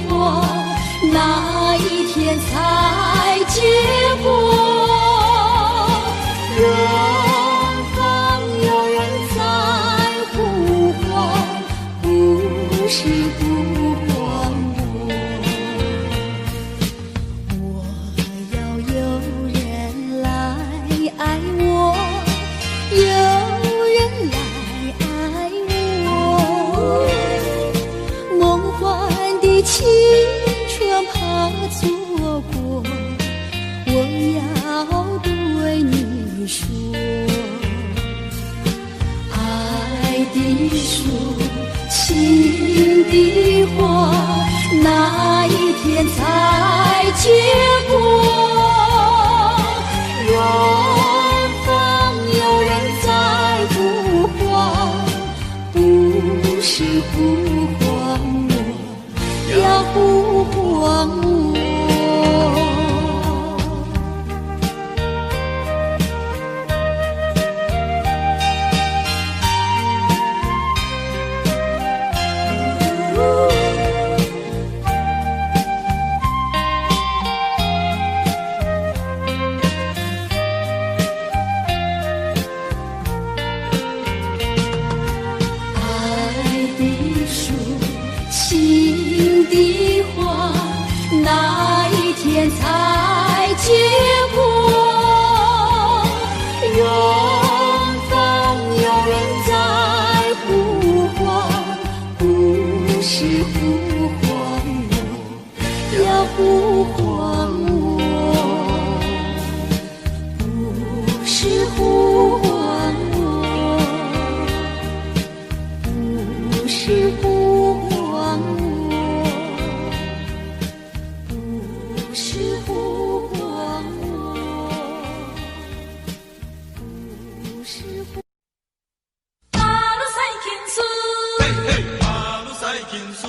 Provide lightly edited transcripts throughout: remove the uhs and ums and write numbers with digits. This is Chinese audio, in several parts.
花，哪一天才结果？远方有人在呼唤，不是呼唤我要有人来爱我，有人来爱我，梦幻的青春怕错过，我要对你说，爱的树，情的花，哪一天才结果？远方有人在呼唤，不是呼唤我，要呼唤我。情的花，哪一天才结果？远方有人在呼唤，不是呼唤我，要呼唤我，不是呼唤我，不是呼唤我。不是呼唤我，不是呼。马路赛金丝，嘿嘿，马路赛金丝，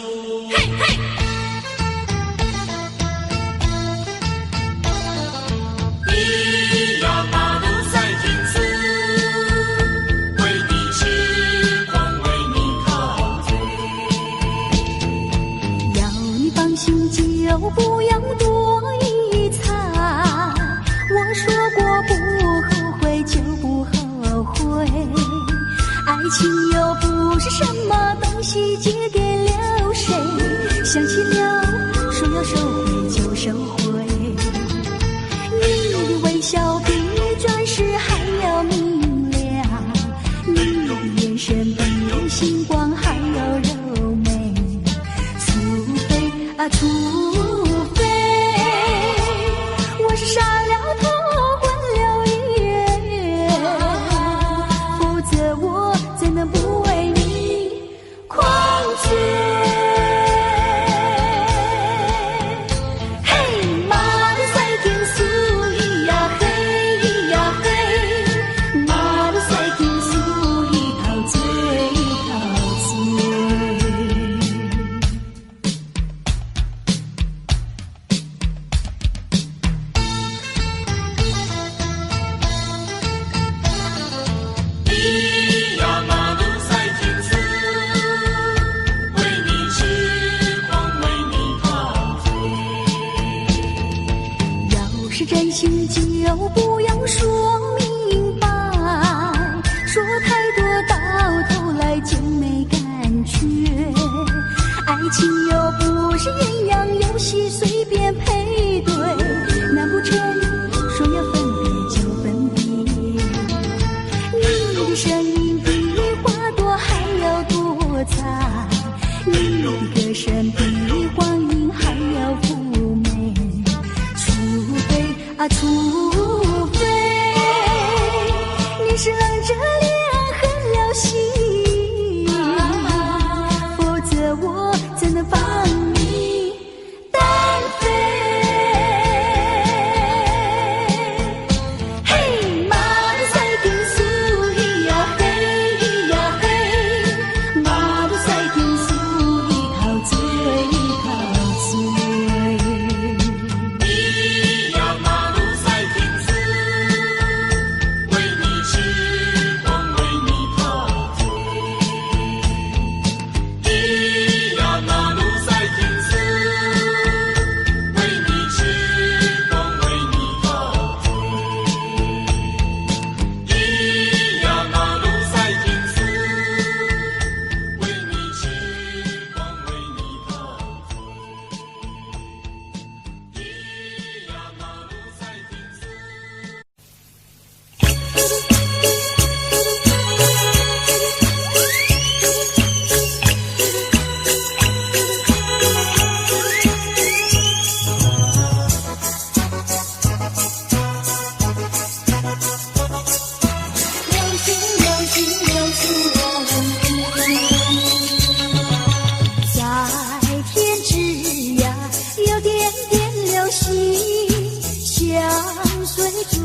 嘿嘿。咿呀马路赛金丝，为你痴狂，为你陶醉。要你放心，就不要多一猜。我说过不后悔就不后悔，爱情又不是什么东西借给了谁，想起了说要收回就收回。你的微笑比钻石还要明亮，你的眼神比星光还要柔美，除非啊除非我是傻了头昏了眼，否则我怎能不为你狂醉？嘿，马路赛金丝，咿呀嘿，咿呀嘿，马路赛金丝，一陶醉，一陶醉。咿呀马路赛金丝，为你痴狂，为你陶醉。要是真心就不要说明白，说太多到头来就没感觉。爱情又不是鸳鸯游戏随便配对，难不成说要分别就分别？你的声音比花朵还要多彩，你的歌声比光阴还要妩媚，除非啊除非你是冷着脸狠了心，否则我怎能放你单飞？嘿，马路赛金丝，咿呀嘿，咿呀嘿，马路赛金丝，一陶醉，一陶醉。咿呀马路赛金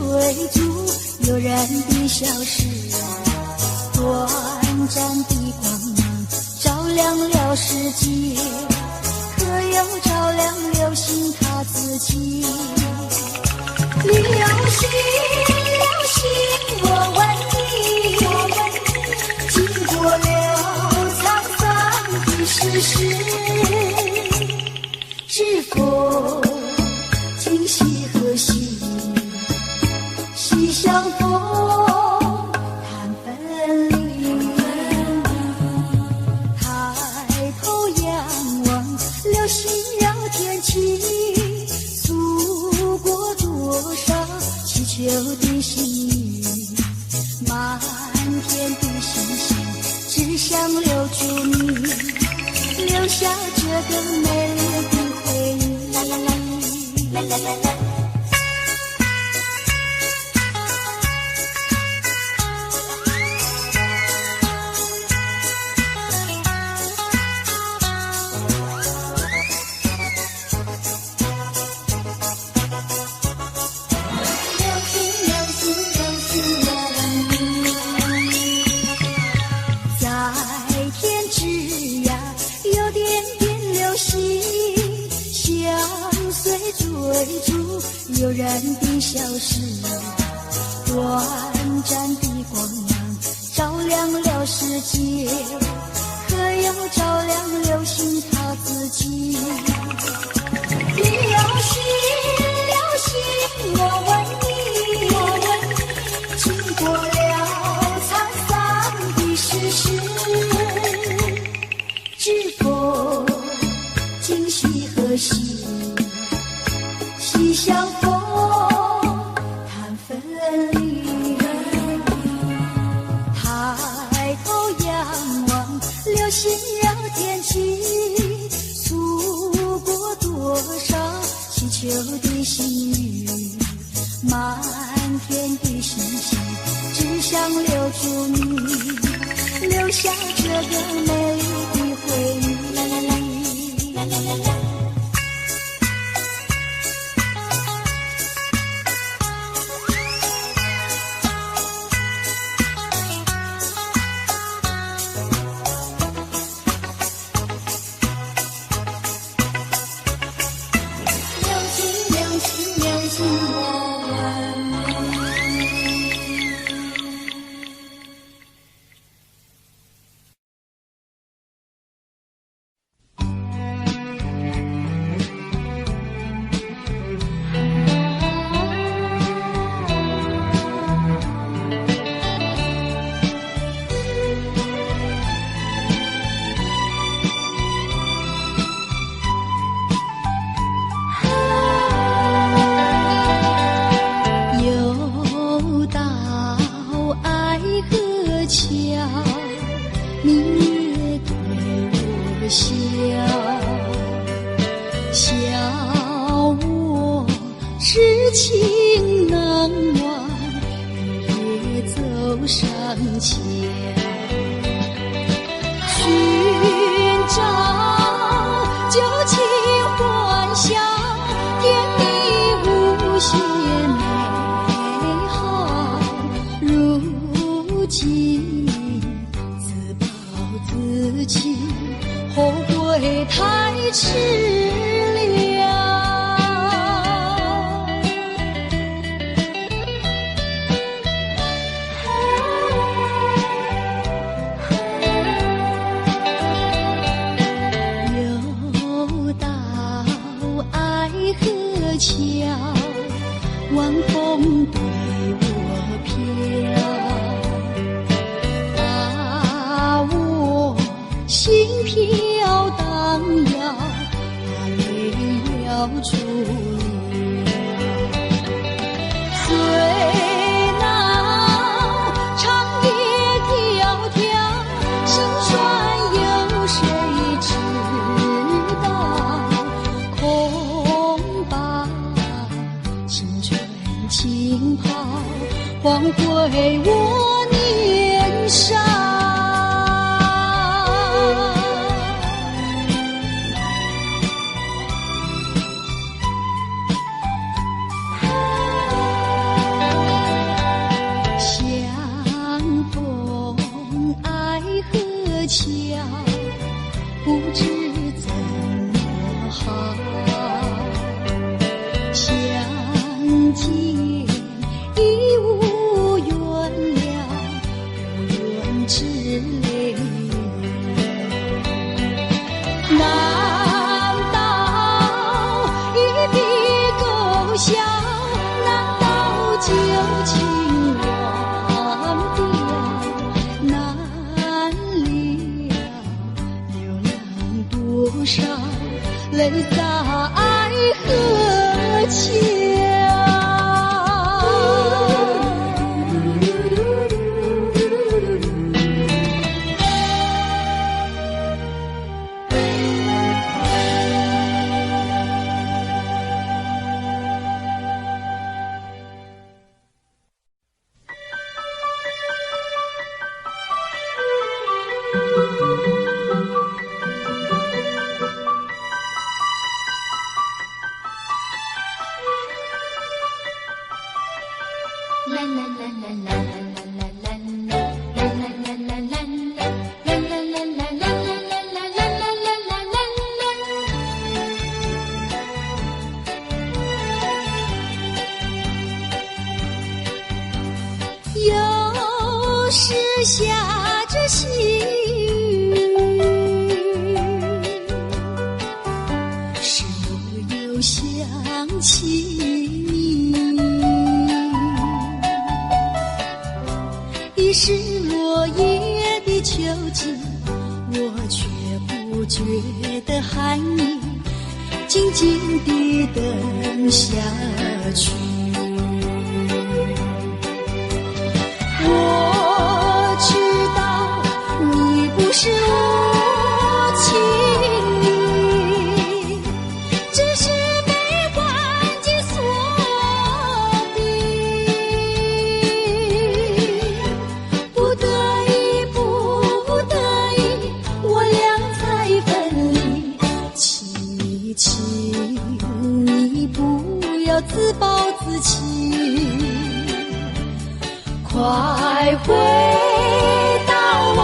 追逐，悠然的消失，短暂的光芒照亮了世界，可有照亮流星它自己？流星，流星，我问你，经过了沧桑的世事，是否今夕何夕？西相逢，谈分离。抬头仰望，流星绕天际，诉过多少祈求的心语。满天的星星，只想留住你，留下这个美丽的回忆。啦啦啦啦啦啦啦。追逐悠然的消失，短暂的光芒照亮了世界，可有照亮流星它自己？流星，流星，我问你，经过了沧桑的世事，是否今夕何夕？西相逢，谈分离。抬头仰望，流星绕天际，诉过多少祈求的心语。满天的星星，只想留住你，留下这个美丽的回忆。啦啦啦，啦啦啦啦。还回我年少。泪在河桥。有时下着细雨，使我又想起你。已是落叶的秋季，我却不觉得寒意，静静地等下去。我知道你不是无情意，只是被环境所逼，不得已，不得已，我俩才分离。请你不要自暴自弃，快回到我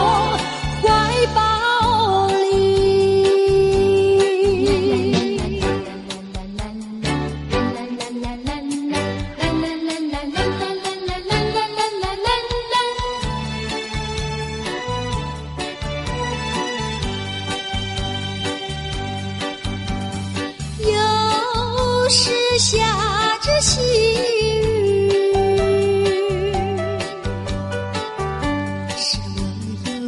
怀抱里。有时下着细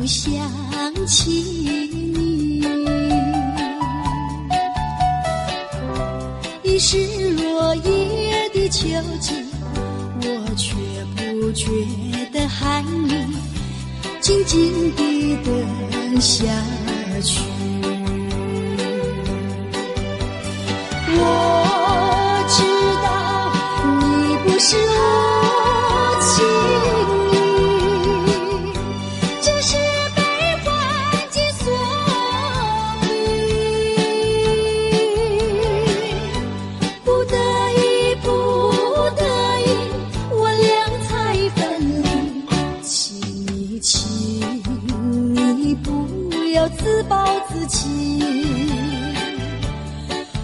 想起你，已是落叶的秋季，我却不觉得寒意，静静地等下去。我知道你不是无情意，只是自暴自弃，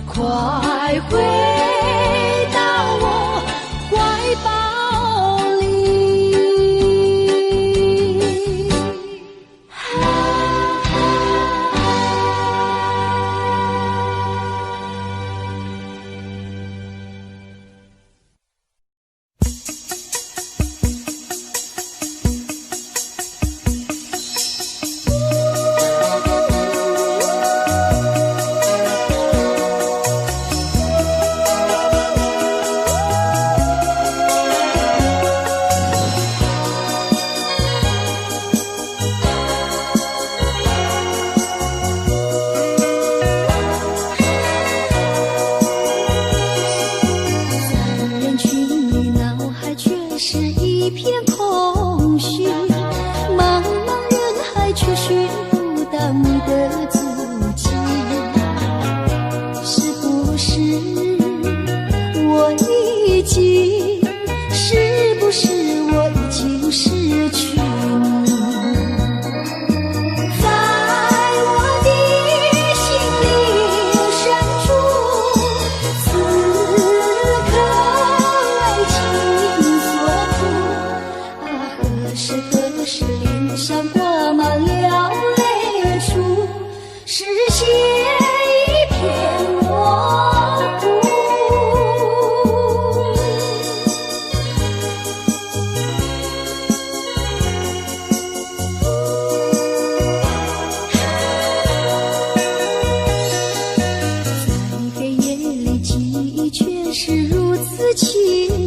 快回到我怀抱里。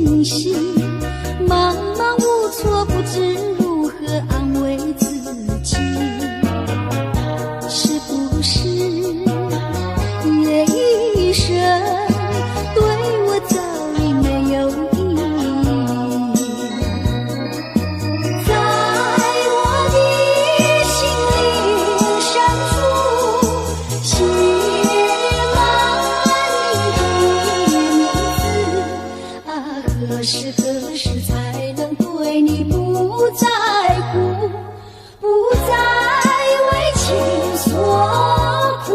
清醒，茫茫无措，不知如何安慰自己。是不是夜一生对我早已没有意义？在我的心灵深处写何时才能对你不在乎，不再为情所苦？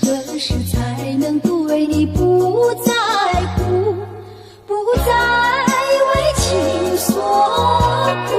何时才能对你不在乎，不再为情所苦？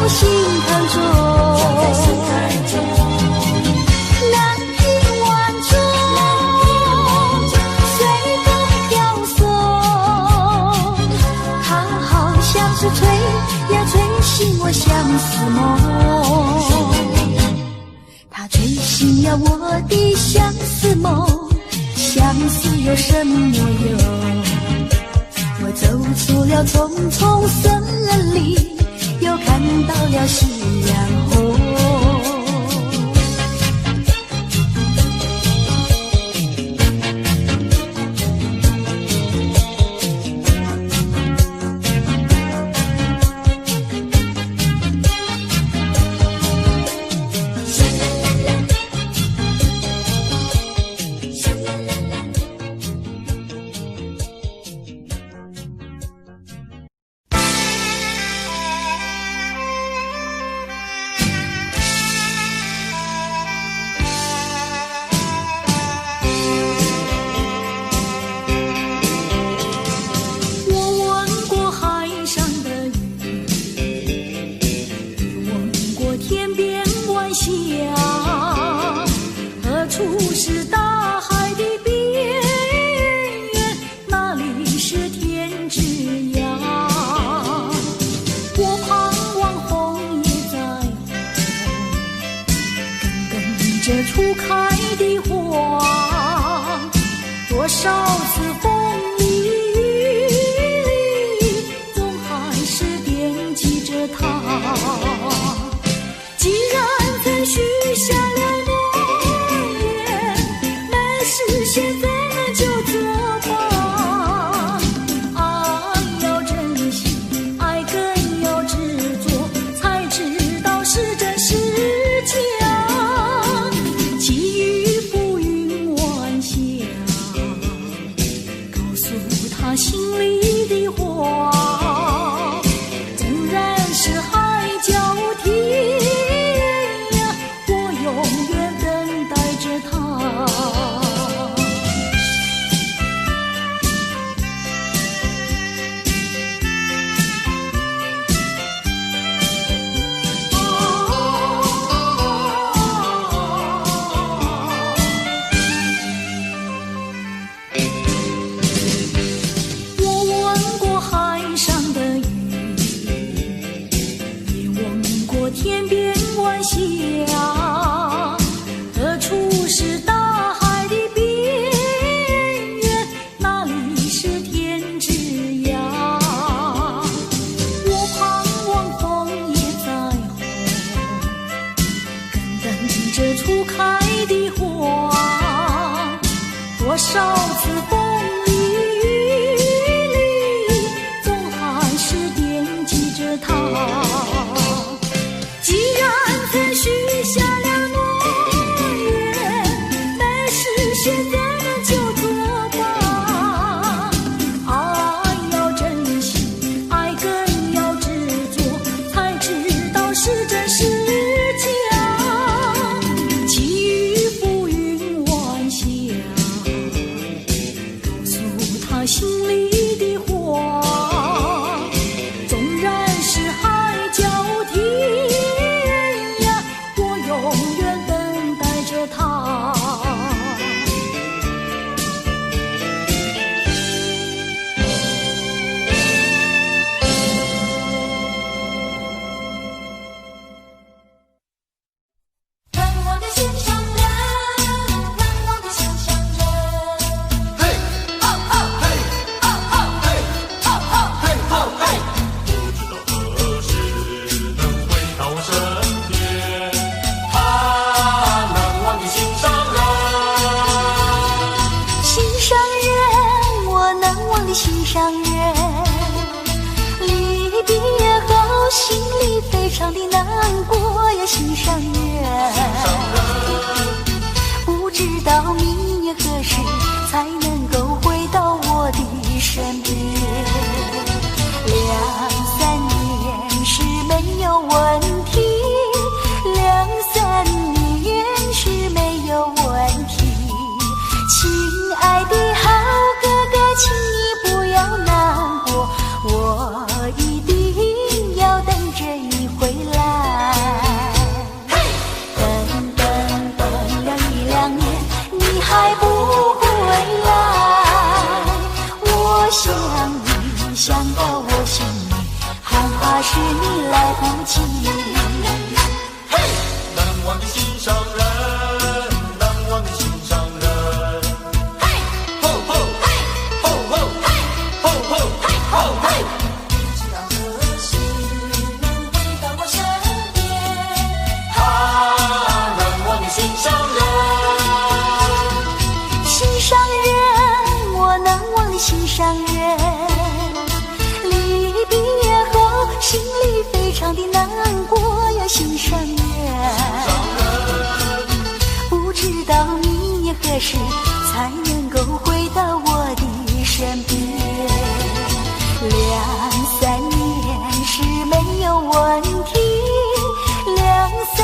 心坎中。南屏晚钟，随风飘送，它好像是吹呀吹醒我相思梦，它吹醒了我的相思梦。相思有什么用？我走出了丛丛森林，又看到了夕阳红。初开的花，多少次风里雨里，总还是惦记着它。既然曾许下了诺言，没事现在就作吧。爱要珍惜，爱更要执着，才知道是真是假。心里的话，纵然是海角天涯，我永远等待着他。天边晚霞，何处是大海的边缘？哪里是天之涯？我盼望枫叶再红，更等着初开的花。多少次风里雨里，总还是惦记着他。既然曾许下了诺言，没事现在就作吧。爱要珍惜，爱更要执着，才知道是真是假。寄予浮云晚霞，告诉他心里的话。纵然是海角天涯，永远等待着他。难忘的心上人，难忘的心上人。嘿，哦哦嘿，哦哦嘿，哦哦嘿，哦嘿。不知道何时能回到我身边。心上人，我难忘的心上人，离别后心里非常的难过呀，心上人，不知道明年何时才能够回到我的身边。2-3年是没有问题，2-3年是没有问题。亲爱的好哥哥，请你不要难过，我一定要等着你回来。怕是你来不及。难忘的心上人，难忘的心上人。吼吼吼吼吼吼吼吼！不知道何时能回到我身边。难忘的心上人，心上人，我难忘的心上人。离别后，心里非常的难过呀，心上人。不知道你何时才能够回到我的身边。2-3年是没有问题，2-3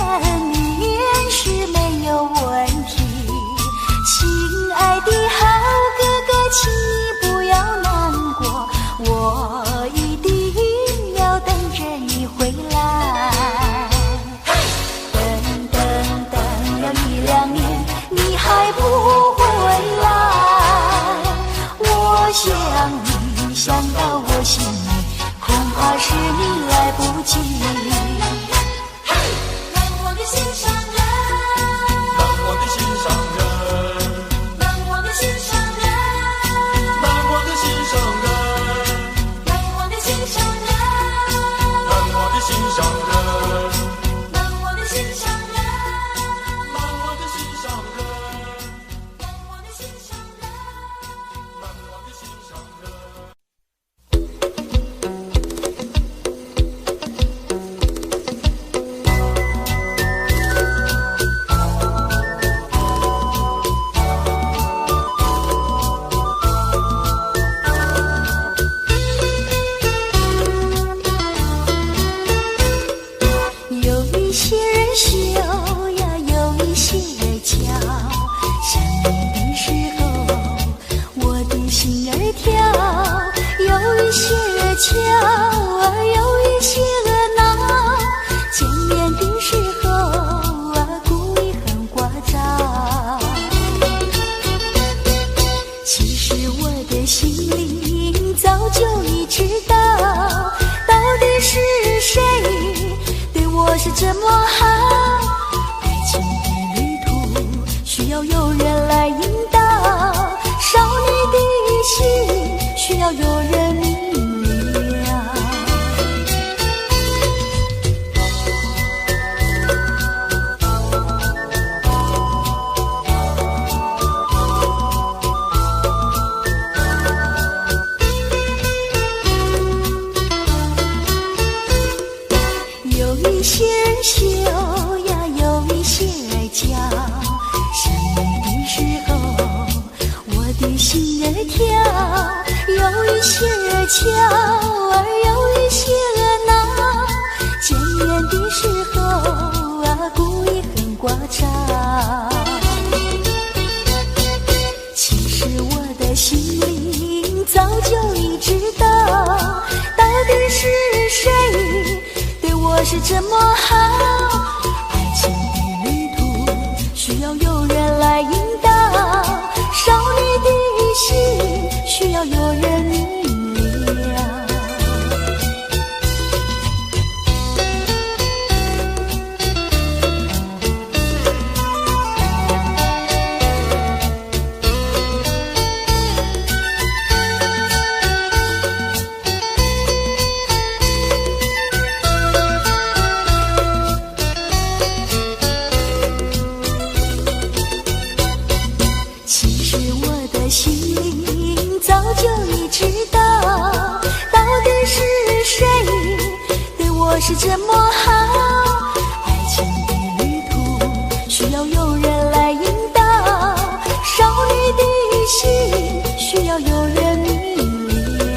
年是没有问题。亲爱的好哥哥，请你不要难过，我一定要等着你回来。等了1-2年，你还不回来，我想你想到我心里，恐怕是你来不及。难忘的心上人，难忘的心上人，难忘的心上人，难忘的心上人，难忘的心上人，难忘的心上人，难忘的心上人，难忘的心上人，难忘的心上人。难忘的心上人。有一些人羞呀，有一些人娇。想你的时候，我的心儿跳。有一些人俏，有一些人闹。见面的时候，故意很聒噪。其实我的心里早就已知道，到底是谁对我是这么好。爱情的旅途需要有人来引导，少女的心需要有人明了。有一些人羞呀，有一些人娇。想你的时候，我的心儿跳。有一些人俏，有一些人闹。见面的时候，故意很聒噪。其实我的心里早就已知道，到底是谁对我是这么好。爱情的旅途需要有人来引导，少女的心需要有人明了。其实我的心里早就已知道，到底是谁对我是这么好。爱情的旅途需要有人来引导，少女的心需要有人明了。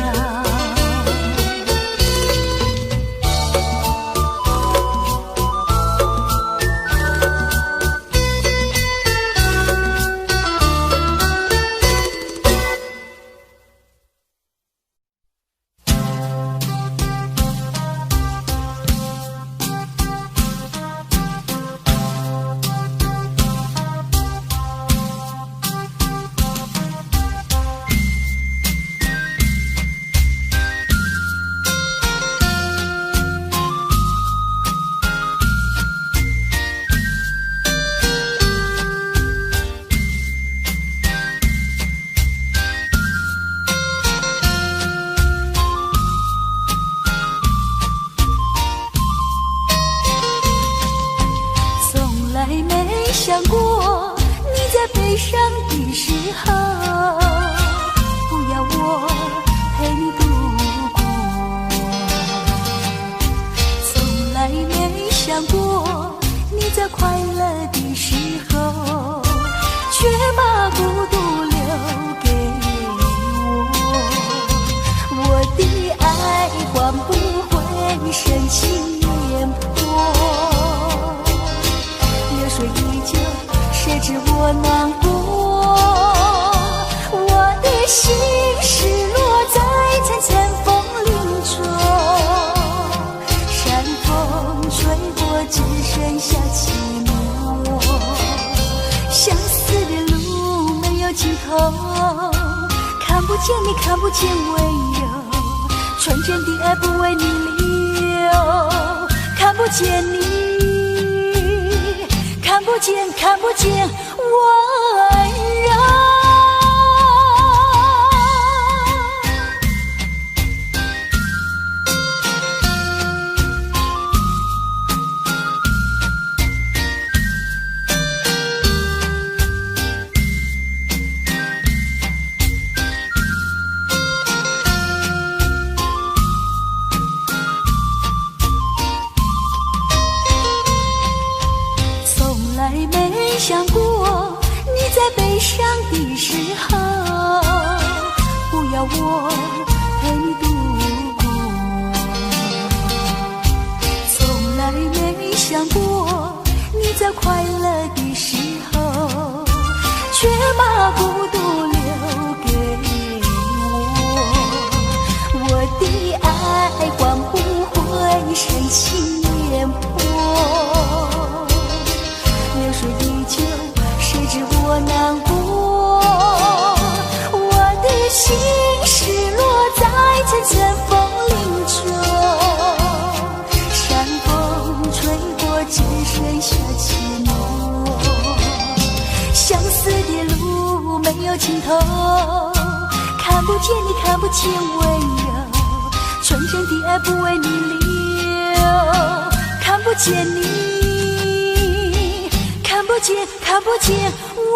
悲伤的时候，不要我陪你度过。从来没想过你在快乐的时候，却把孤独留给我。我的爱换不回深情眼波，流水依旧，谁知我难过。我的心失落在层层风林中，山风吹过，只剩下寂寞。相思的路没有尽头，看不见你，看不见温柔，纯真的爱不为你留，看不见你，看不见，看不见温柔。想过你在悲伤的时候，不要我陪你度过。从来没想过你在快乐的时候，却把孤独留给我。我的爱换不回深情眼波，流水依旧，谁知我难过。我的心失落在层层风林中，山风吹过，只剩下寂寞。相思的路没有尽头，看不见你，看不见温柔，纯真的爱不为你留，看不见你，看不见，看不见温柔。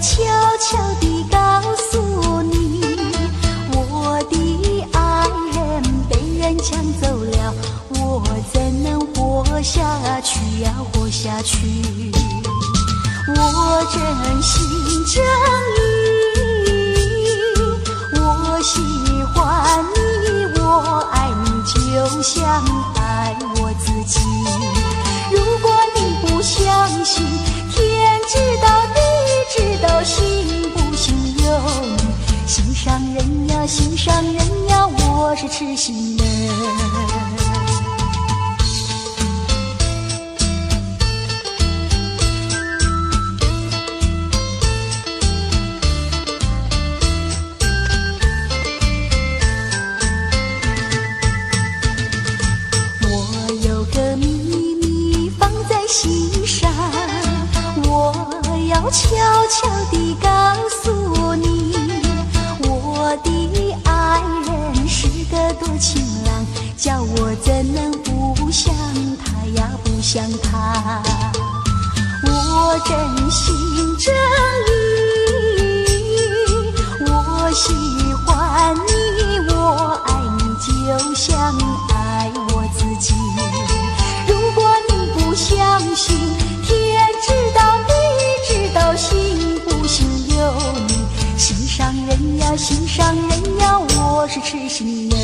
悄悄地告诉你，我的爱人被人抢走了，我怎能活下去呀，活下去？我真心真意，我喜欢你，我爱你，就像爱我自己。如果你不相信，天知道地知道，信不信由你。心上人呀，心上人呀，我是痴心人。我有个秘密放在心上，我要悄悄地告诉你，我的爱人是个多情郎，叫我怎能不想他呀，不想他。我真心真意，我喜欢你，我爱你，就像爱上人呀，我是痴心人。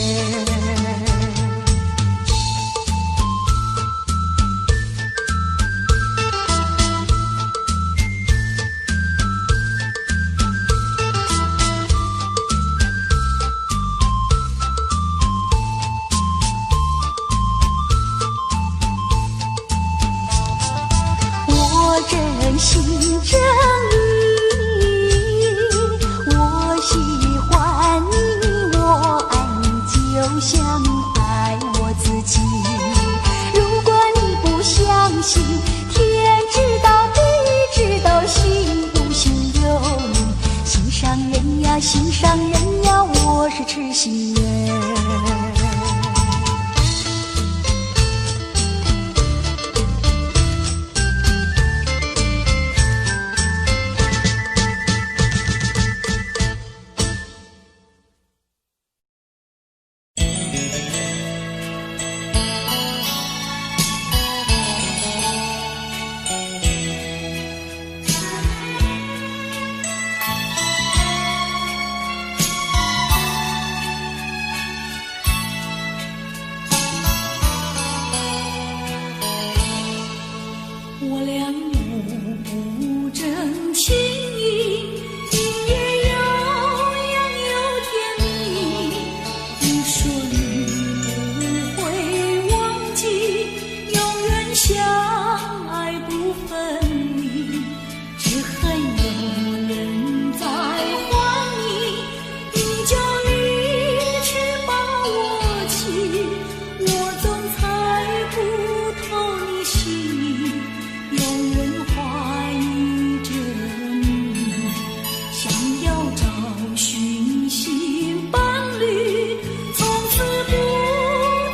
我真心真意，我喜欢你，我爱你，就像爱我自己。如果你不相信，天知道地知道，信不信由你。心上人呀，心上人呀，我是痴心人。我俩不争情义，音乐悠扬又甜蜜。你说你不会忘记，永远相爱不分离。只恨有人在还你，你就离去把我弃。我总猜不透你心意，永远怀疑着你，想要找寻新伴侣，从此不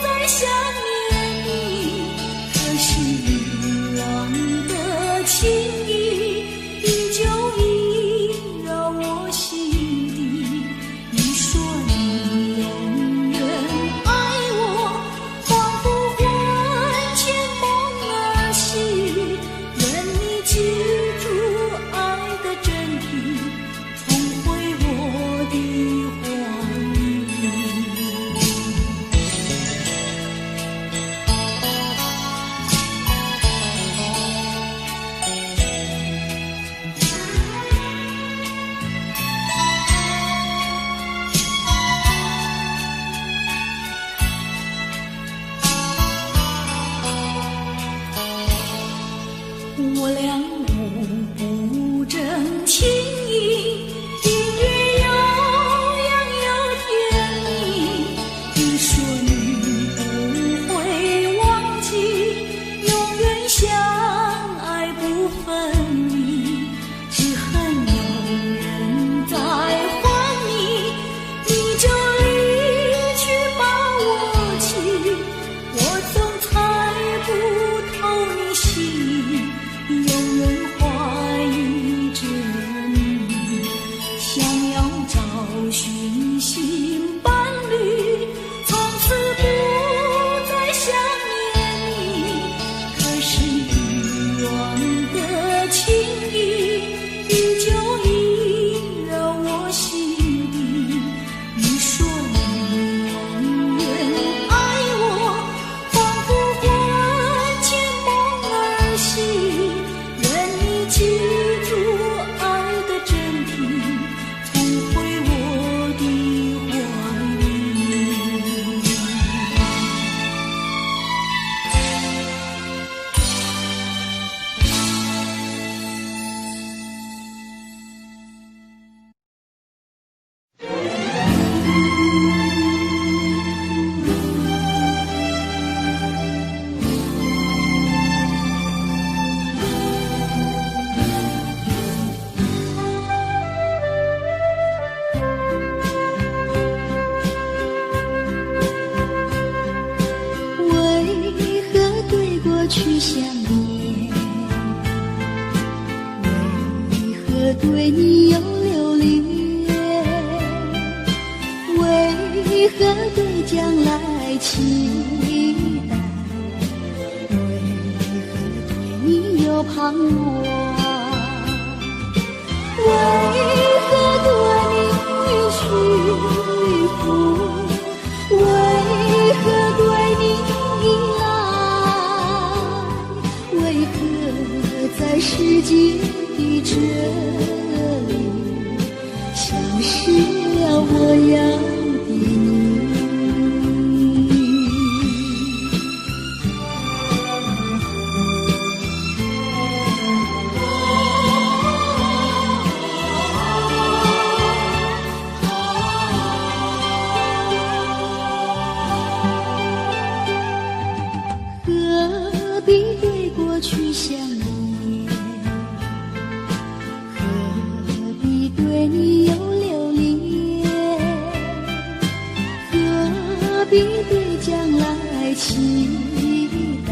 再想念你。可是遗忘的情谊，依旧萦绕我心底。你说你永远爱我，仿佛魂牵梦儿系。愿你记住爱的真谛，重回我的怀里。我俩不争情义，音乐悠扬又甜蜜。你说你不会忘记，永远相爱不分离。只恨有人在还你，你就离去把我弃。我总猜不透你心意，永远怀疑着你，想要找寻新伴侣，从此不再想念你。可是遗忘的情谊，依旧萦绕我心底。你说你永远爱我，仿佛魂牵梦儿系。愿你记住爱的真谛，重回我的怀里。为何对过去想念？为何对你又留恋？为何对将来期待？为何对你有盼望？为何对你许必对过去想念？何必对你有留恋？何必对将来期待？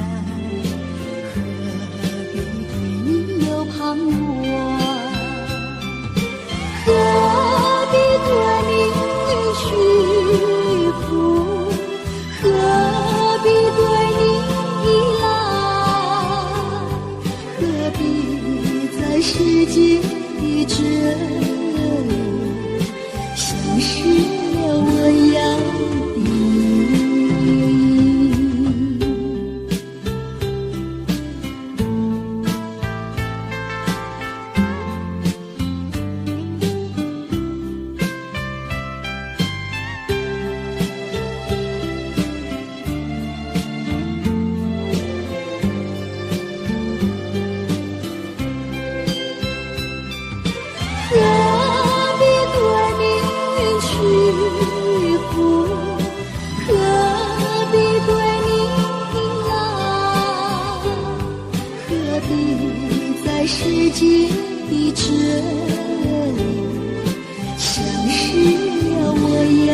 何必对你有盼望？何必对你屈服？何必对你依赖？何必在世界的这里像失了我样的世界的这里像失了我样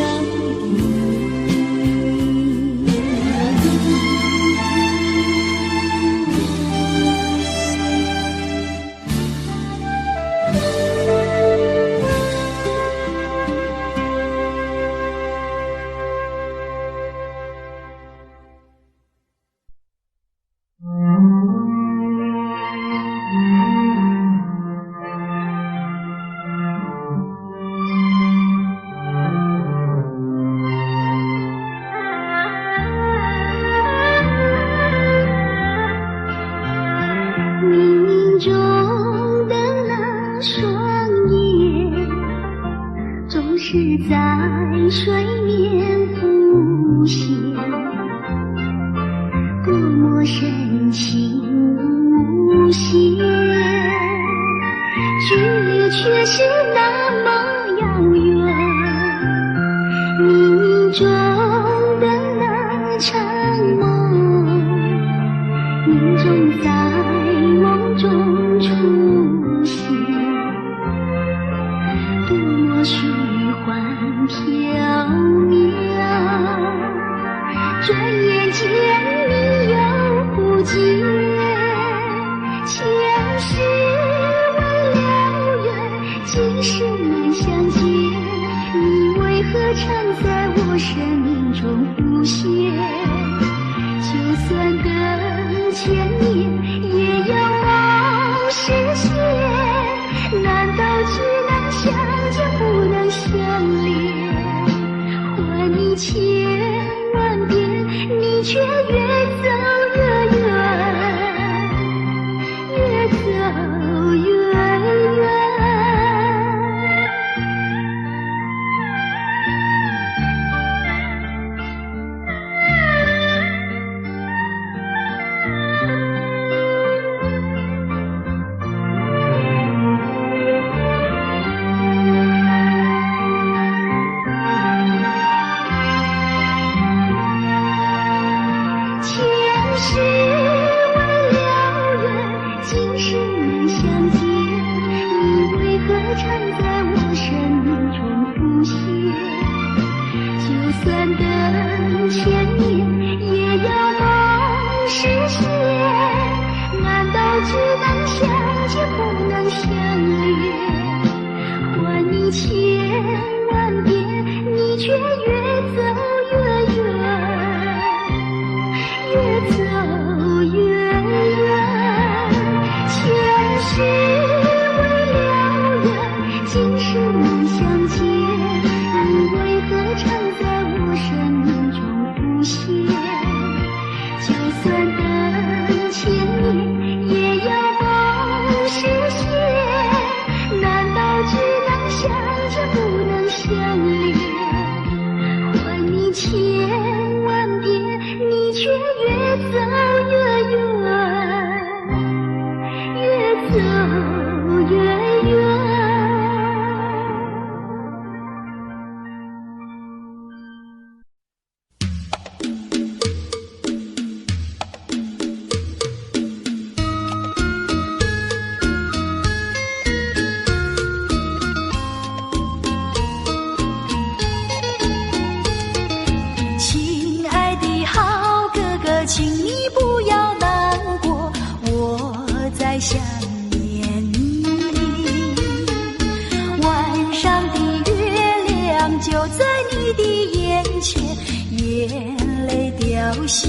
下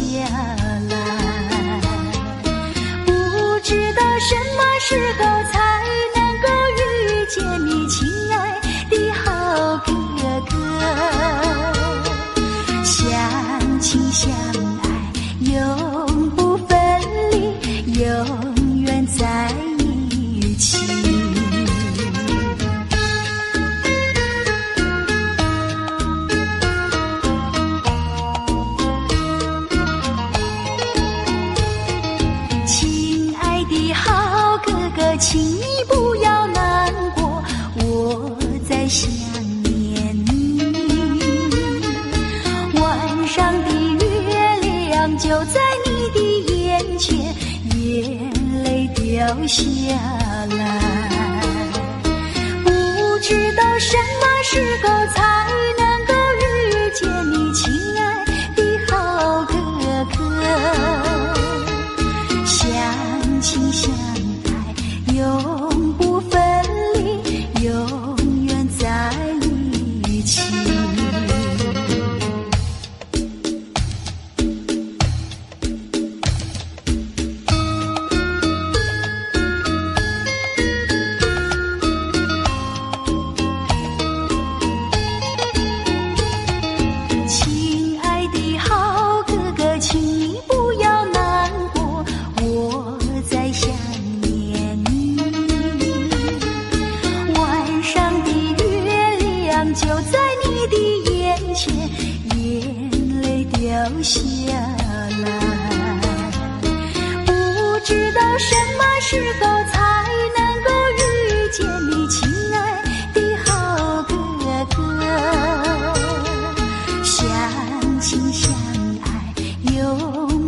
来。不知道什么时候才能够遇见你，亲爱的好哥哥。相亲相爱，永不分离，永远在一起。亲爱的好哥哥，请你不要难过，我在想念你。晚上的月亮就在你的眼前，眼泪掉下来。不知道什么时候才能够遇见你，亲爱的好哥哥。相亲相爱，永不分离，永远在一起。亲爱的好哥哥，请你不要难过，我在想念你。晚上的月亮就在你的眼前，眼泪掉下来。不知道什么时候才能够遇见你，亲爱的好哥哥。相亲相爱，永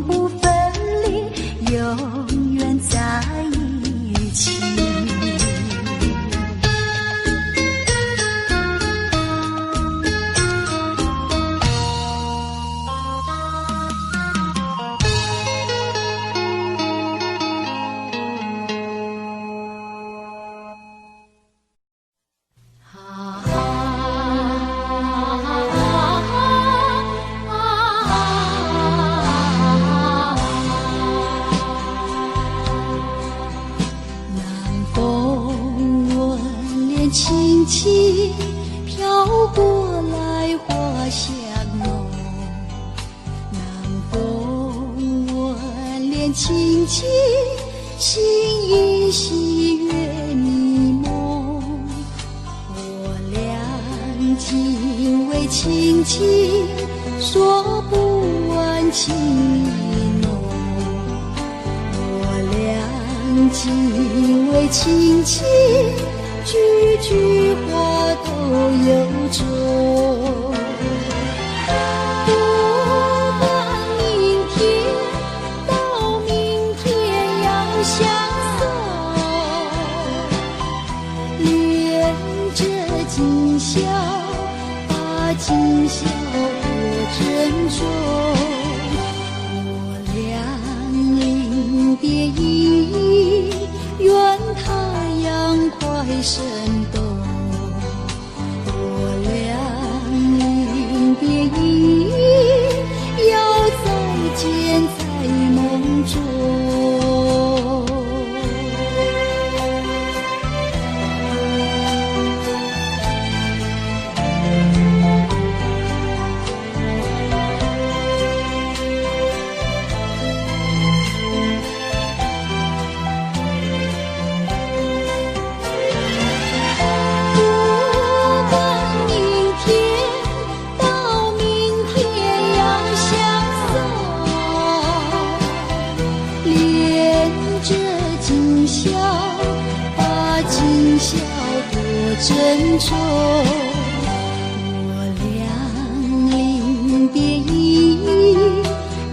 不分离，永远在一起。南风吻脸轻轻飘过来，花香浓。南风吻脸轻轻，心依稀月迷蒙。我俩紧偎亲亲，说不完情意浓。我俩紧偎亲亲，句句话都有衷。不管明天到明天要相送，恋着今宵，把今宵多珍重。我俩临别依依，愿太阳快升东。我俩临别依依，要再见在梦中。不管明天到明天要相送，恋着今宵，把今宵多珍重。我俩临别依依，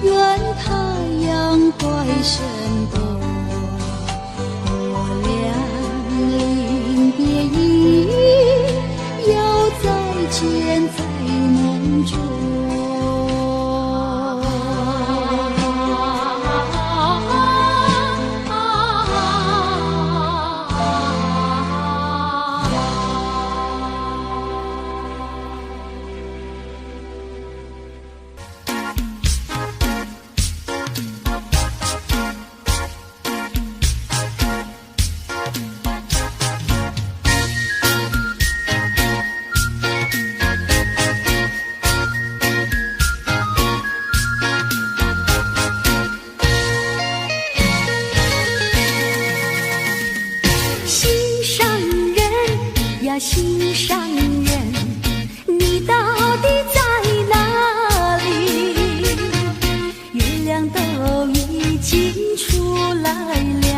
愿太阳快升东。我俩临别依依，要再见在梦中。都已经出来了，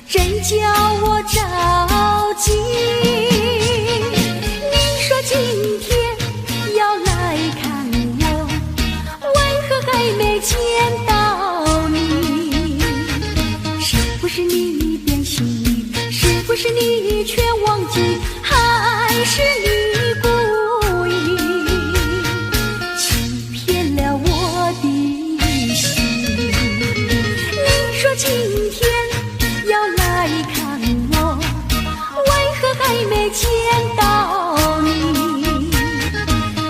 真叫我着急。你说今天要来看我，为何还没见到你？是不是你变心意？是不是你却忘记？还是你故意欺骗了我的心？你说今天要来看我，为何还没见到你？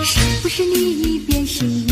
是不是你变心意？